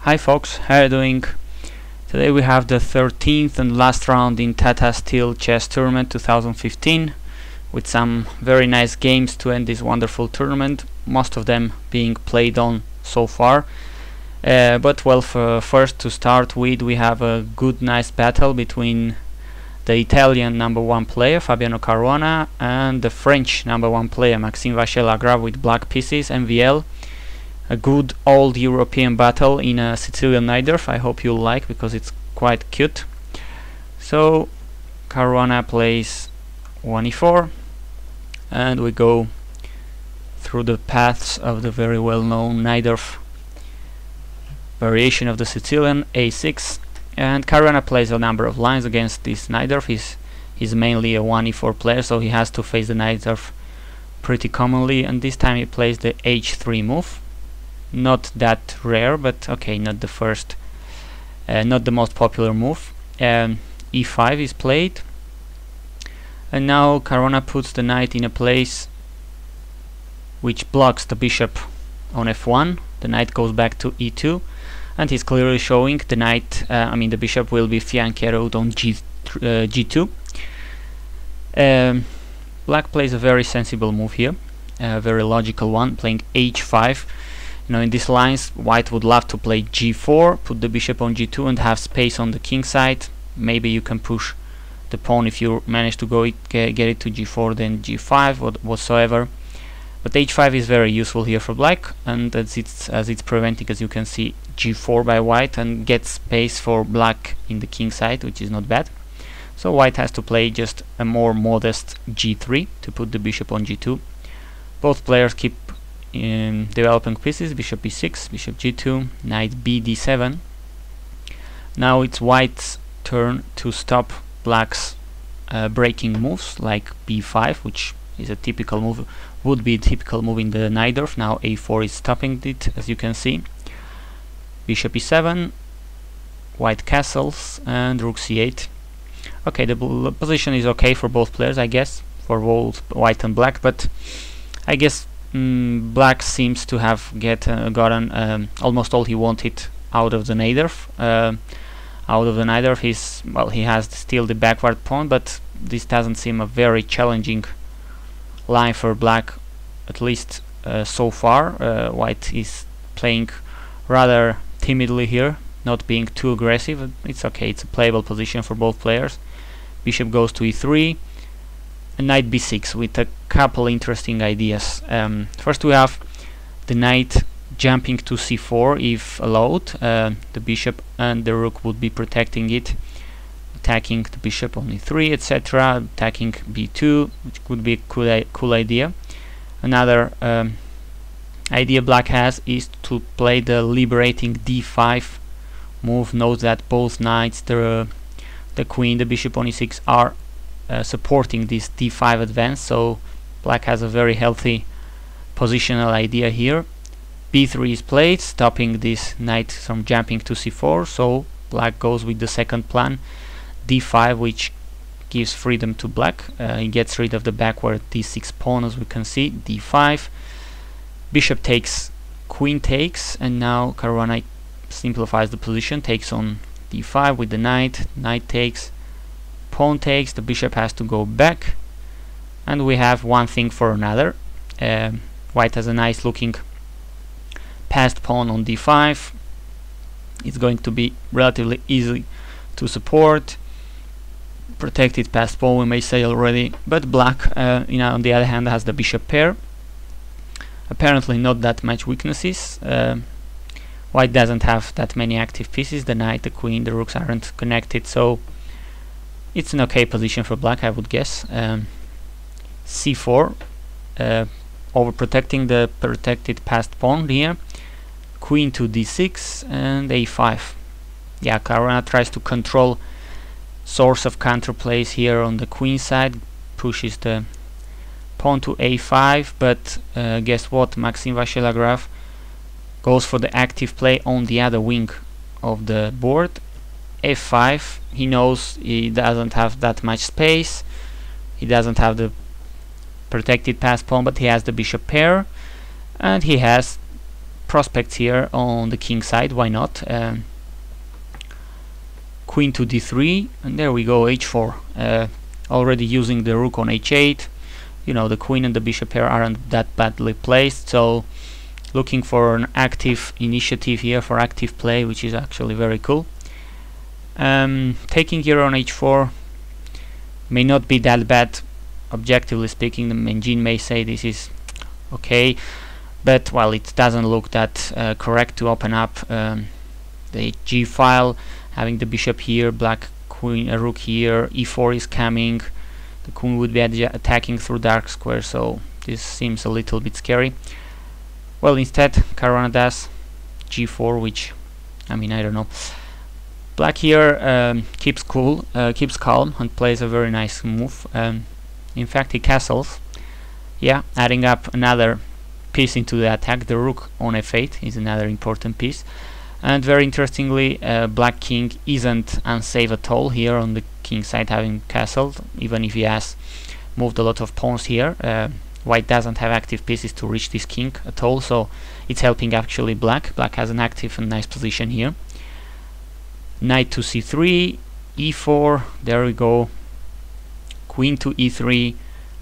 Hi folks, how are you doing? Today we have the 13th and last round in Tata Steel Chess Tournament 2015 with some very nice games to end this wonderful tournament, most of them being played on so far. But well, first to start with, we have a good nice battle between the Italian #1 player Fabiano Caruana and the French #1 player Caruana-Vachier Lagrave with black pieces, MVL. A good old European battle in a Sicilian Najdorf. I hope you'll like, because it's quite cute. So Caruana plays 1e4 and we go through the paths of the very well-known Najdorf variation of the Sicilian, a6, and Caruana plays a number of lines against this Najdorf. He's mainly a 1e4 player, so he has to face the Najdorf pretty commonly, and this time he plays the h3 move. Not that rare, but okay, not the first, not the most popular move. e5 is played, and now Caruana puts the knight in a place which blocks the bishop on f1. The knight goes back to e2, and he's clearly showing the knight, the bishop will be fianchettoed on g2. Black plays a very sensible move here, a very logical one, playing h5. You know, in these lines, white would love to play g4, put the bishop on g2 and have space on the king side. Maybe you can push the pawn if you manage to get it to g4, then g5 whatsoever. But h5 is very useful here for black, and as it's preventing, as you can see, g4 by white, and gets space for black in the king side, which is not bad. So white has to play just a more modest g3 to put the bishop on g2. Both players keep developing pieces, bishop e6, bishop g2, knight b d7. Now it's white's turn to stop black's breaking moves like b5, which is a typical move, would be a typical move in the Najdorf. Now a4 is stopping it, as you can see. Bishop e7, white castles, and rook c8. Okay, the position is okay for both players, I guess, for both white and black, but I guess black seems to have gotten almost all he wanted out of the Najdorf. He has still the backward pawn, but this doesn't seem a very challenging line for black, at least so far. White is playing rather timidly here, not being too aggressive. It's okay, it's a playable position for both players. Bishop goes to e3, and knight b6 with a couple interesting ideas. First we have the knight jumping to c4 if allowed. The bishop and the rook would be protecting it, attacking the bishop on e3, etc., attacking b2, which could be a cool idea. Another idea black has is to play the liberating d5 move. Note that both knights, the queen, the bishop on e6 are supporting this d5 advance, so black has a very healthy positional idea here. b3 is played, stopping this knight from jumping to c4, so black goes with the second plan, d5, which gives freedom to black. He gets rid of the backward d6 pawn, as we can see. d5, bishop takes, queen takes, and now Caruana simplifies the position, takes on d5 with the knight, knight takes, pawn takes, the bishop has to go back, and we have one thing for another. White has a nice looking passed pawn on d5. It's going to be relatively easy to support. Protected passed pawn, we may say already, but black on the other hand has the bishop pair. Apparently not that much weaknesses. White doesn't have that many active pieces. The knight, the queen, the rooks aren't connected, so it's an okay position for black, I would guess. c4, overprotecting the protected passed pawn here. Queen to d6 and a5. Yeah, Caruana tries to control source of counterplays here on the queen side, pushes the pawn to a5, but guess what? Caruana-Vachier Lagrave goes for the active play on the other wing of the board. f5, he knows he doesn't have that much space, he doesn't have the protected passed pawn, but he has the bishop pair, and he has prospects here on the king side, why not? Queen to d3, and there we go, h4. Already using the rook on h8. You know, the queen and the bishop pair aren't that badly placed, so looking for an active initiative here, for active play, which is actually very cool. Taking here on h4 may not be that bad, objectively speaking. The engine may say this is okay, but well, it doesn't look that correct to open up the g file, having the bishop here, black queen, a rook here, e4 is coming, the queen would be attacking through dark square, so this seems a little bit scary. Well, instead Caruana does g4, which, I mean, I don't know. Black here keeps calm and plays a very nice move. In fact, he castles, yeah, adding up another piece into the attack. The rook on f8 is another important piece, and very interestingly, black king isn't unsafe at all here on the king side, having castled, even if he has moved a lot of pawns here. White doesn't have active pieces to reach this king at all, so it's helping actually black. Black has an active and nice position here. Knight to c3, e4, there we go, queen to e3,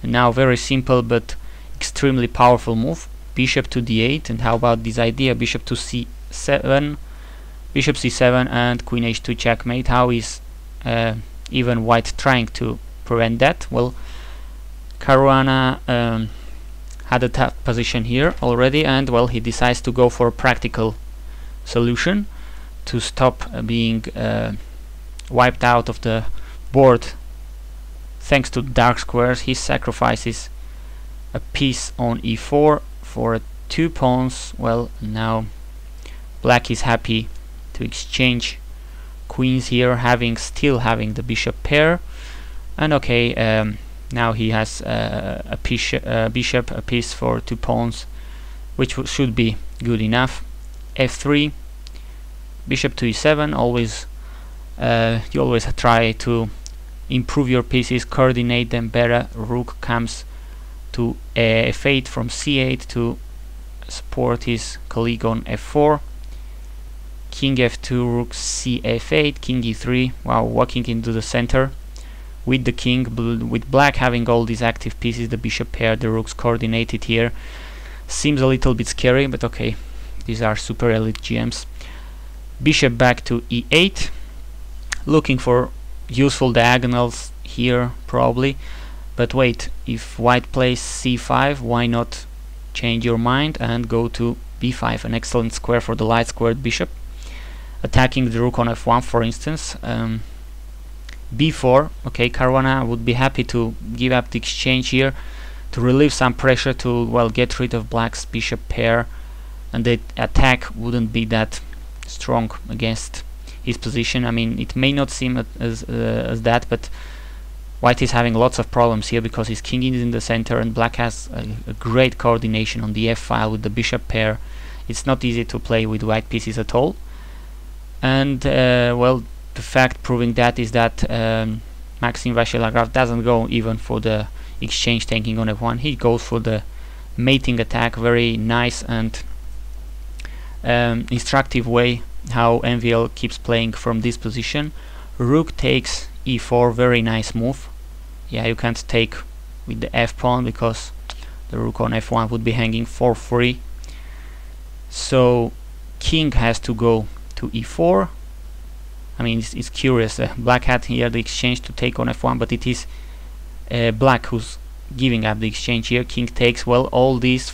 and now very simple but extremely powerful move, bishop to d8. And how about this idea, bishop to c7, bishop c7 and queen h2 checkmate? How is even white trying to prevent that? Well, Caruana had a tough position here already, and well, he decides to go for a practical solution to stop being wiped out of the board thanks to dark squares. He sacrifices a piece on e4 for 2 pawns. Well, now black is happy to exchange queens here, still having the bishop pair, and okay, now he has a bishop, a piece for 2 pawns, which should be good enough. f3, bishop to e7. Always you always try to improve your pieces, coordinate them better. Rook comes to f8 from c8 to support his colleague on f4. King f2, rook c f8, king e3. Wow, walking into the center with the king, with black having all these active pieces, the bishop pair, the rooks coordinated here. Seems a little bit scary, but okay, these are super elite GMs. Bishop back to e8, looking for useful diagonals here probably, but wait, if white plays c5, why not change your mind and go to b5, an excellent square for the light squared bishop, attacking the rook on f1 for instance. b4, okay, Caruana would be happy to give up the exchange here to relieve some pressure, to, well, get rid of black's bishop pair, and the attack wouldn't be that strong against his position. I mean, it may not seem as that, but white is having lots of problems here because his king is in the center and black has a great coordination on the f file with the bishop pair. It's not easy to play with white pieces at all, and well, the fact proving that is that Caruana-Vachier Lagrave doesn't go even for the exchange taking on f1. He goes for the mating attack. Very nice and instructive way how MVL keeps playing from this position. Rook takes e4, very nice move. Yeah, you can't take with the f pawn because the rook on f1 would be hanging for free. So king has to go to e4. I mean, it's curious. Black had here the exchange to take on f1, but it is black who's giving up the exchange here. King takes, well, all these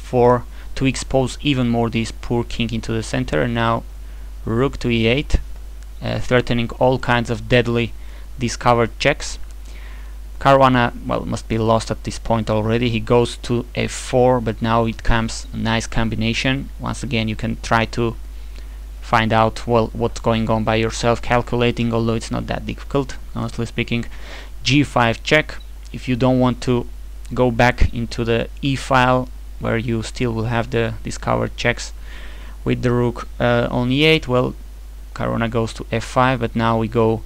to expose even more this poor king into the center, and now rook to e8, threatening all kinds of deadly discovered checks. Caruana, well, must be lost at this point already. He goes to f4, but now it comes a nice combination. Once again, you can try to find out, well, what's going on by yourself, calculating, although it's not that difficult, honestly speaking. g5 check. If you don't want to go back into the e file where you still will have the discovered checks with the rook on e8, well, Caruana goes to f5, but now we go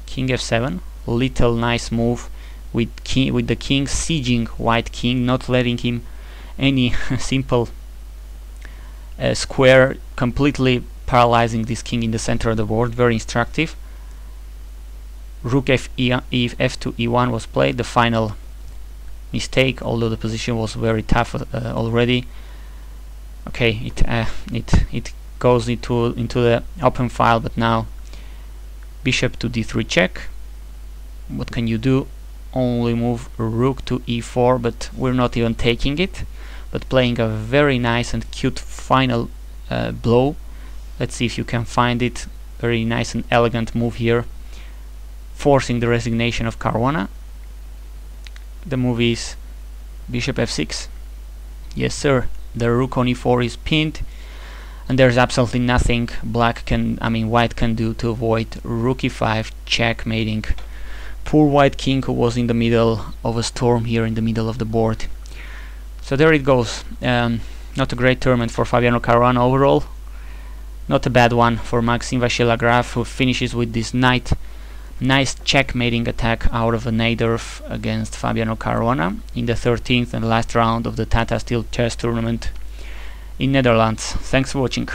king f7, little nice move with the king sieging white king, not letting him any simple square, completely paralyzing this king in the center of the board. Very instructive. Rook f2 e1 was played, the final mistake, although the position was very tough already. Okay, it goes into the open file, but now bishop to d3 check. What can you do? Only move rook to e4, but we're not even taking it, but playing a very nice and cute final blow. Let's see if you can find it. Very nice and elegant move here, forcing the resignation of Caruana. The move is bishop f6. Yes sir, the rook on e4 is pinned, and there's absolutely nothing white can do to avoid rook e5 checkmating poor white king, who was in the middle of a storm here in the middle of the board. So there it goes. Not a great tournament for Fabiano Caruana overall. Not a bad one for Caruana-Vachier Lagrave, who finishes with this nice checkmating attack out of a Najdorf against Fabiano Caruana in the 13th and last round of the Tata Steel Chess tournament in Netherlands. Thanks for watching.